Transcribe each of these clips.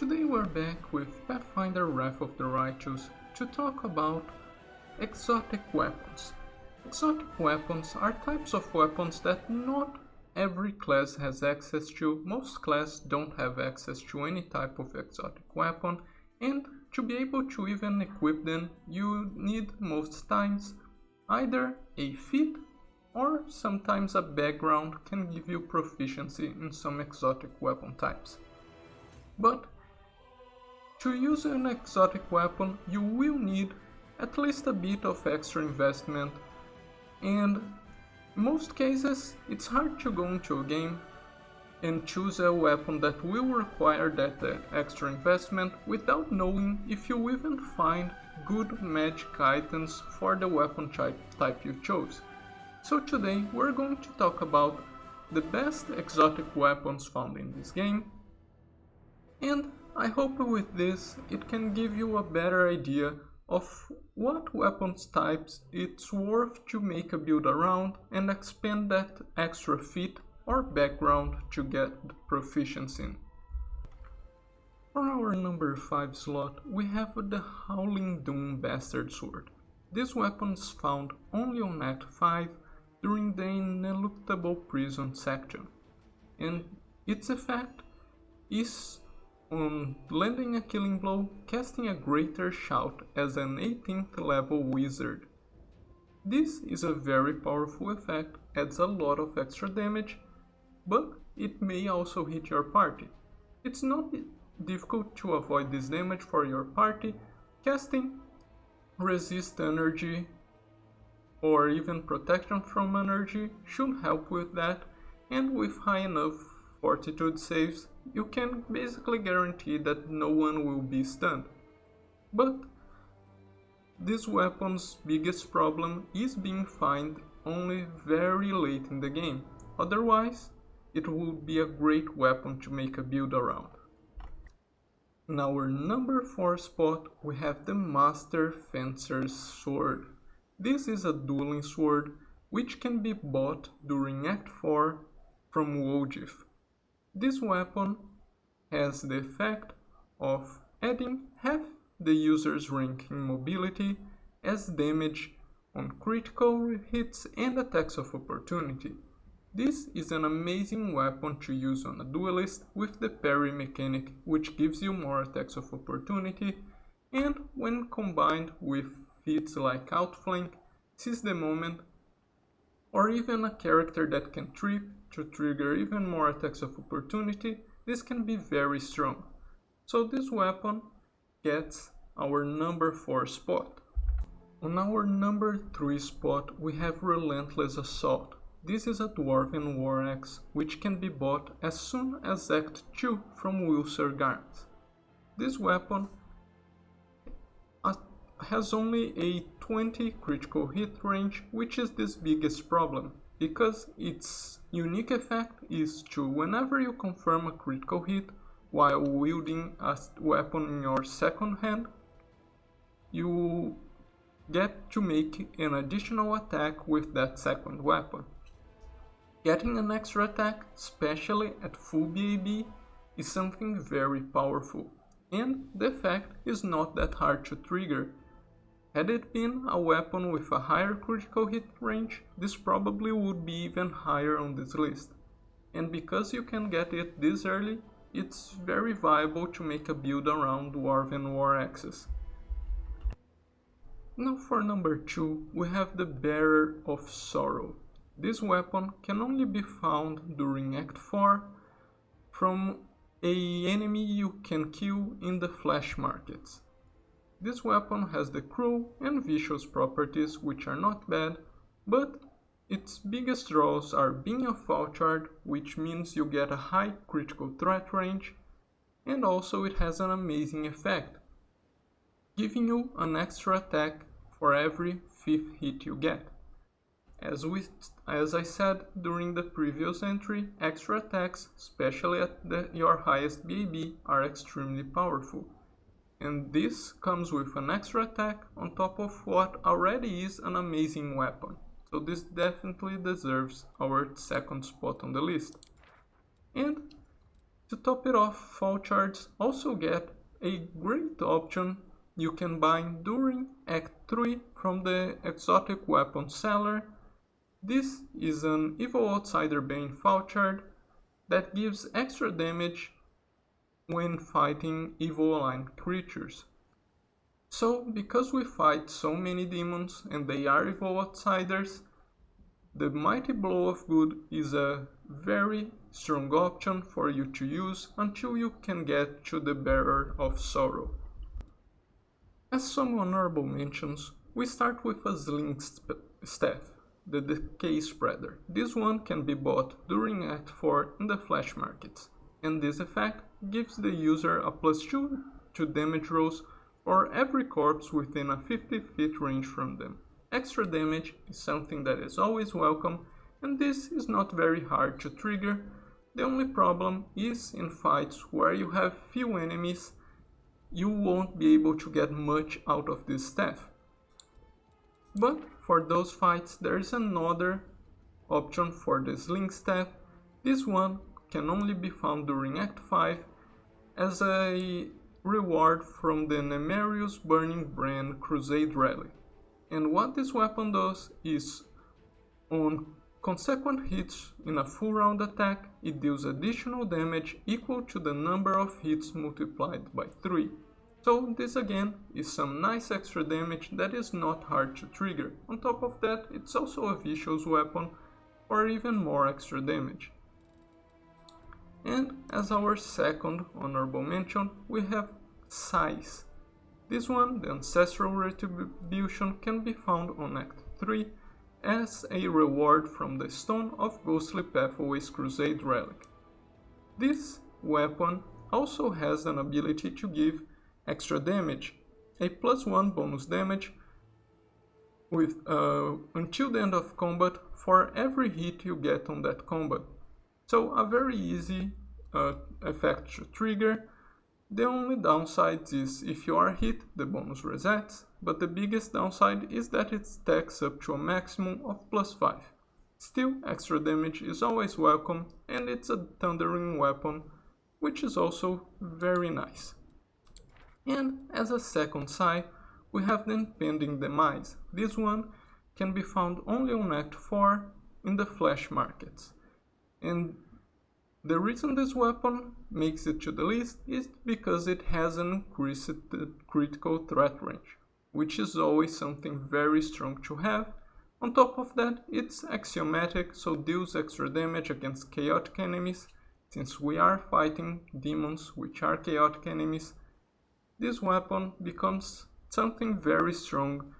Today we're back with Pathfinder Wrath of the Righteous to talk about exotic weapons. Exotic weapons are types of weapons that not every class has access to. Most classes don't have access to any type of exotic weapon, and to be able to even equip them, you need most times either a feat or sometimes a background can give you proficiency in some exotic weapon types. But to use an exotic weapon, you will need at least a bit of extra investment, and in most cases it's hard to go into a game and choose a weapon that will require that extra investment without knowing if you even find good magic items for the weapon type you chose. So today we're going to talk about the best exotic weapons found in this game, and I hope with this it can give you a better idea of what weapons types it's worth to make a build around and expand that extra feat or background to get the proficiency in. For our number 5 slot, we have the Howling Doom Bastard Sword. This weapon is found only on Act 5 during the Ineluctable Prison section, and its effect is on landing a killing blow, casting a Greater Shout as an 18th level wizard. This is a very powerful effect, adds a lot of extra damage, but it may also hit your party. It's not difficult to avoid this damage for your party. Casting Resist Energy or even Protection from Energy should help with that, and with high enough fortitude saves, you can basically guarantee that no one will be stunned. But this weapon's biggest problem is being found only very late in the game, otherwise it would be a great weapon to make a build around. In our number 4 spot, we have the Master Fencer's Sword. This is a dueling sword which can be bought during Act 4 from WOTR. This weapon has the effect of adding half the user's rank in mobility as damage on critical hits and attacks of opportunity. This is an amazing weapon to use on a duelist with the parry mechanic, which gives you more attacks of opportunity, and when combined with feats like Outflank, Seize the Moment, or even a character that can trip to trigger even more attacks of opportunity, this can be very strong. So this weapon gets our number 4 spot. On our number 3 spot, we have Relentless Assault. This is a Dwarven War Axe which can be bought as soon as Act 2 from Wilsir Guards. This weapon has only a 20 critical hit range, which is this biggest problem, because its unique effect is to, whenever you confirm a critical hit while wielding a weapon in your second hand, you get to make an additional attack with that second weapon. Getting an extra attack, especially at full BAB, is something very powerful, and the effect is not that hard to trigger. Had it been a weapon with a higher critical hit range, this probably would be even higher on this list. And because you can get it this early, it's very viable to make a build around Dwarven War Axes. Now for number 2, we have the Bearer of Sorrow. This weapon can only be found during Act 4 from an enemy you can kill in the flesh markets. This weapon has the cruel and vicious properties, which are not bad, but its biggest draws are being a Falchard, which means you get a high critical threat range, and also it has an amazing effect, giving you an extra attack for every 5th hit you get. As I said during the previous entry, extra attacks, especially at your highest BAB, are extremely powerful. And this comes with an extra attack on top of what already is an amazing weapon. So this definitely deserves our second spot on the list. And To top it off, fall shards also get a great option you can buy during Act 3 from the exotic weapon seller. This is an Evil Outsider Bane fall shard that gives extra damage when fighting evil aligned creatures. So, because we fight so many demons and they are evil outsiders, the Mighty Blow of Good is a very strong option for you to use until you can get to the Bearer of Sorrow. As some honorable mentions, we start with a Sling Staff, the Decay Spreader. This one can be bought during Act 4 in the Flash Markets, and this effect gives the user a +2 to damage rolls for every corpse within a 50 feet range from them. Extra damage is something that is always welcome, and this is not very hard to trigger. The only problem is in fights where you have few enemies, you won't be able to get much out of this staff. But for those fights there is another option for the Sling Staff. This one can only be found during Act 5 as a reward from the Nemerius Burning Brand Crusade Relic. And what this weapon does is, on consequent hits in a full round attack, it deals additional damage equal to the number of hits multiplied by 3. So this again is some nice extra damage that is not hard to trigger. On top of that, it's also a vicious weapon for even more extra damage. And as our second honorable mention, we have Size. This one, the Ancestral Retribution, can be found on Act 3 as a reward from the Stone of Ghostly Pathways Crusade Relic. This weapon also has an ability to give extra damage, a +1 bonus damage with until the end of combat for every hit you get on that combat. So a very easy effect to trigger. The only downside is if you are hit, the bonus resets, but the biggest downside is that it stacks up to a maximum of +5. Still, extra damage is always welcome, and it's a thundering weapon, which is also very nice. And as a second side, we have the Impending Demise. This one can be found only on Act 4 in the Flash Markets. And the reason this weapon makes it to the list is because it has an increased critical threat range, which is always something very strong to have. On top of that, it's axiomatic, so deals extra damage against chaotic enemies. Since we are fighting demons, which are chaotic enemies, this weapon becomes something very strong,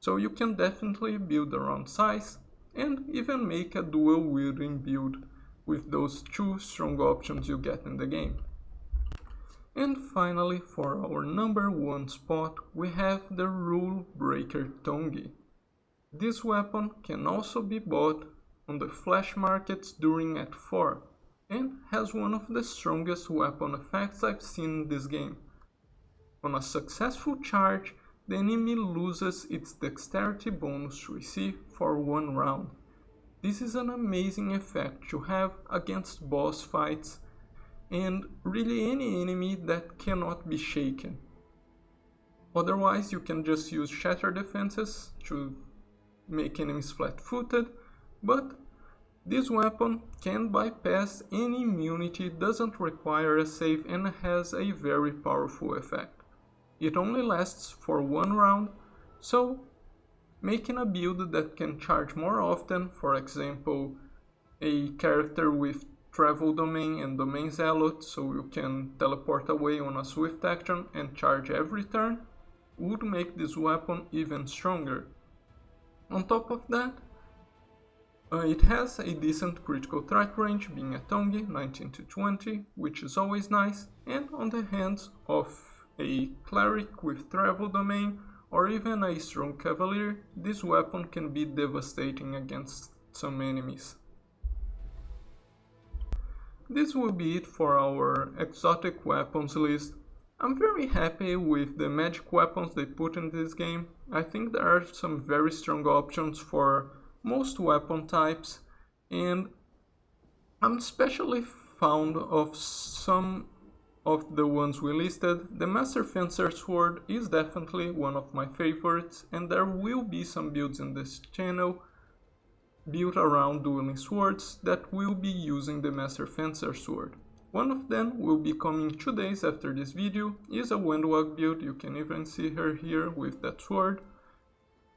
so you can definitely build around Size and even make a dual wielding build with those two strong options you get in the game. And finally, for our number 1 spot, we have the Rule Breaker Tongi. This weapon can also be bought on the Flash Markets during Act 4 and has one of the strongest weapon effects I've seen in this game. On a successful charge, the enemy loses its dexterity bonus to receive for 1 round. This is an amazing effect to have against boss fights and really any enemy that cannot be shaken. Otherwise, you can just use Shatter Defenses to make enemies flat-footed, but this weapon can bypass any immunity, doesn't require a save, and has a very powerful effect. It only lasts for 1 round, so making a build that can charge more often, for example, a character with Travel Domain and Domain Zealot, so you can teleport away on a swift action and charge every turn, would make this weapon even stronger. On top of that, it has a decent critical threat range, being a Tongi, 19 to 20, which is always nice, and on the hands of a Cleric with Travel Domain, or even a strong Cavalier, this weapon can be devastating against some enemies. This will be it for our exotic weapons list. I'm very happy with the magic weapons they put in this game. I think there are some very strong options for most weapon types, and I'm especially found of some of the ones we listed, the Master Fencer Sword is definitely one of my favorites, and there will be some builds in this channel built around dueling swords that will be using the Master Fencer Sword. One of them will be coming 2 days after this video, is a Windwalk build, you can even see her here with that sword.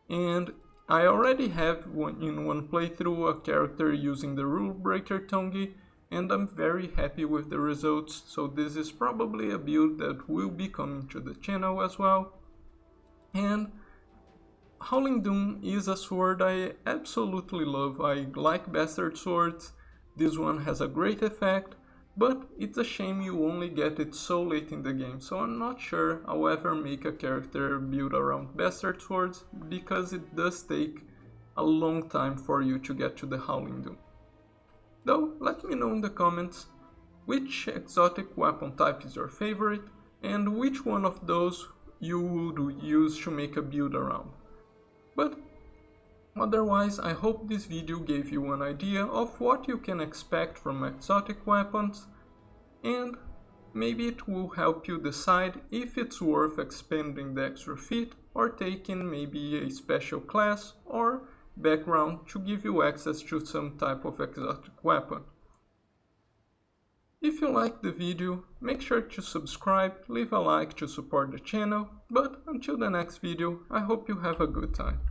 And I already have in one playthrough a character using the Rule Breaker Tongi, and I'm very happy with the results, so this is probably a build that will be coming to the channel as well. And Howling Doom is a sword I absolutely love. I like Bastard Swords, this one has a great effect, but it's a shame you only get it so late in the game, so I'm not sure I'll ever make a character build around Bastard Swords, because it does take a long time for you to get to the Howling Doom. Though, let me know in the comments which exotic weapon type is your favorite, and which one of those you would use to make a build around. But otherwise, I hope this video gave you an idea of what you can expect from exotic weapons, and maybe it will help you decide if it's worth expanding the extra feat or taking maybe a special class or background to give you access to some type of exotic weapon. If you liked the video, make sure to subscribe, leave a like to support the channel, but until the next video, I hope you have a good time.